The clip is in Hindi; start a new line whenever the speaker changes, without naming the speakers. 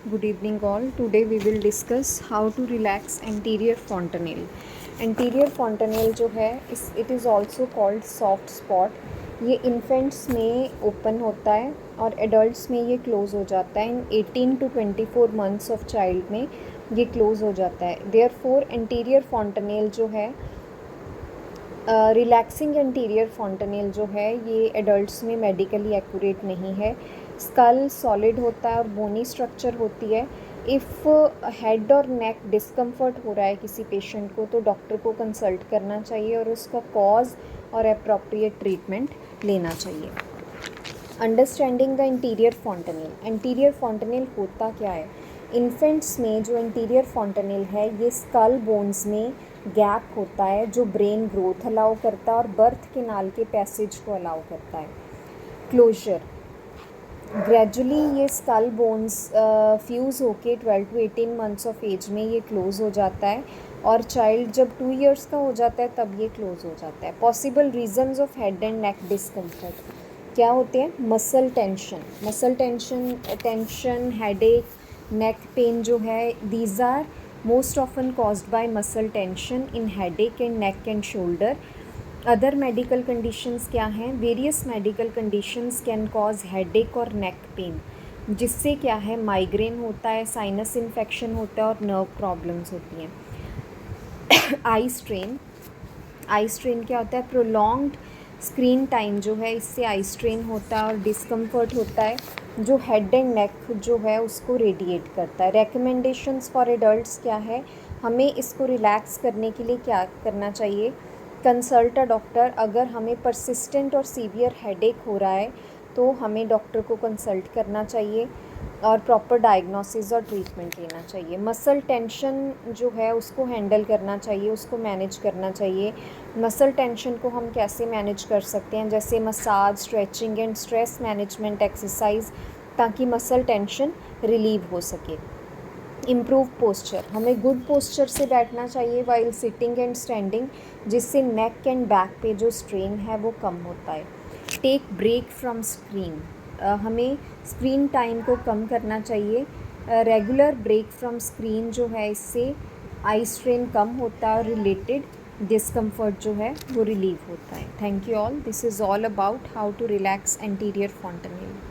Good evening all. Today we will discuss how to relax anterior fontanelle. Anterior fontanelle जो है it is also called soft spot. ये infants में open होता है और adults में ये close हो जाता है. In 18 to 24 months of child में ये close हो जाता है. Therefore anterior fontanelle जो है रिलैक्सिंग एंटीरियर fontanelle जो है ये एडल्ट्स में मेडिकली एक्यूरेट नहीं है. स्कल सॉलिड होता है और बोनी स्ट्रक्चर होती है. इफ़ हेड और नेक डिस्कम्फर्ट हो रहा है किसी पेशेंट को तो डॉक्टर को कंसल्ट करना चाहिए और उसका कॉज और अप्रोप्रिएट ट्रीटमेंट लेना चाहिए. Understanding the interior fontanelle. Interior fontanelle होता क्या है? इन्फेंट्स में जो इंटीरियर fontanelle है ये स्कल बोन्स में गैप होता है जो ब्रेन ग्रोथ अलाउ करता है और बर्थ केनाल के पैसेज को अलाउ करता है. क्लोजर ग्रेजुअली ये स्कल बोन्स फ्यूज़ होके 12 to 18 मंथ्स ऑफ एज में ये क्लोज़ हो जाता है और चाइल्ड जब 2 years का हो जाता है तब ये क्लोज़ हो जाता है. Possible reasons of head and neck discomfort क्या होते हैं? Muscle tension, headache, neck pain जो है these are most often caused by muscle tension in headache and neck and shoulder. Other medical conditions क्या हैं? Various medical conditions can cause headache और नेक पेन जिससे क्या है माइग्रेन होता है, साइनस इन्फेक्शन होता है और नर्व प्रॉब्लम्स होती हैं. आई स्ट्रेन क्या होता है? प्रोलॉन्ग्ड स्क्रीन टाइम जो है इससे आई स्ट्रेन होता है और डिस्कम्फर्ट होता है जो हेड एंड नेक जो है उसको रेडिएट करता है. रेकमेंडेशंस फॉर एडल्ट्स क्या है? हमें इसको रिलैक्स करने के लिए क्या करना चाहिए? Consult a doctor. अगर हमें परसिस्टेंट और सीवियर हेडेक हो रहा है तो हमें डॉक्टर को कंसल्ट करना चाहिए और प्रॉपर डायग्नोसिस और ट्रीटमेंट लेना चाहिए. मसल टेंशन जो है उसको हैंडल करना चाहिए, उसको मैनेज करना चाहिए. मसल टेंशन को हम कैसे मैनेज कर सकते हैं? जैसे massage, stretching and stress management exercise ताकि मसल टेंशन रिलीव हो सके. Improve posture. हमें गुड पोस्चर से बैठना चाहिए वाइल सिटिंग एंड स्टैंडिंग जिससे नेक एंड बैक पे जो स्ट्रेन है वो कम होता है. Take break from screen. हमें स्क्रीन टाइम को कम करना चाहिए. रेगुलर ब्रेक फ्रॉम स्क्रीन जो है इससे आई स्ट्रेन कम होता है और रिलेटेड डिस्कम्फर्ट जो है वो रिलीव होता है. Thank you all. This is all about how to relax anterior fontanelle.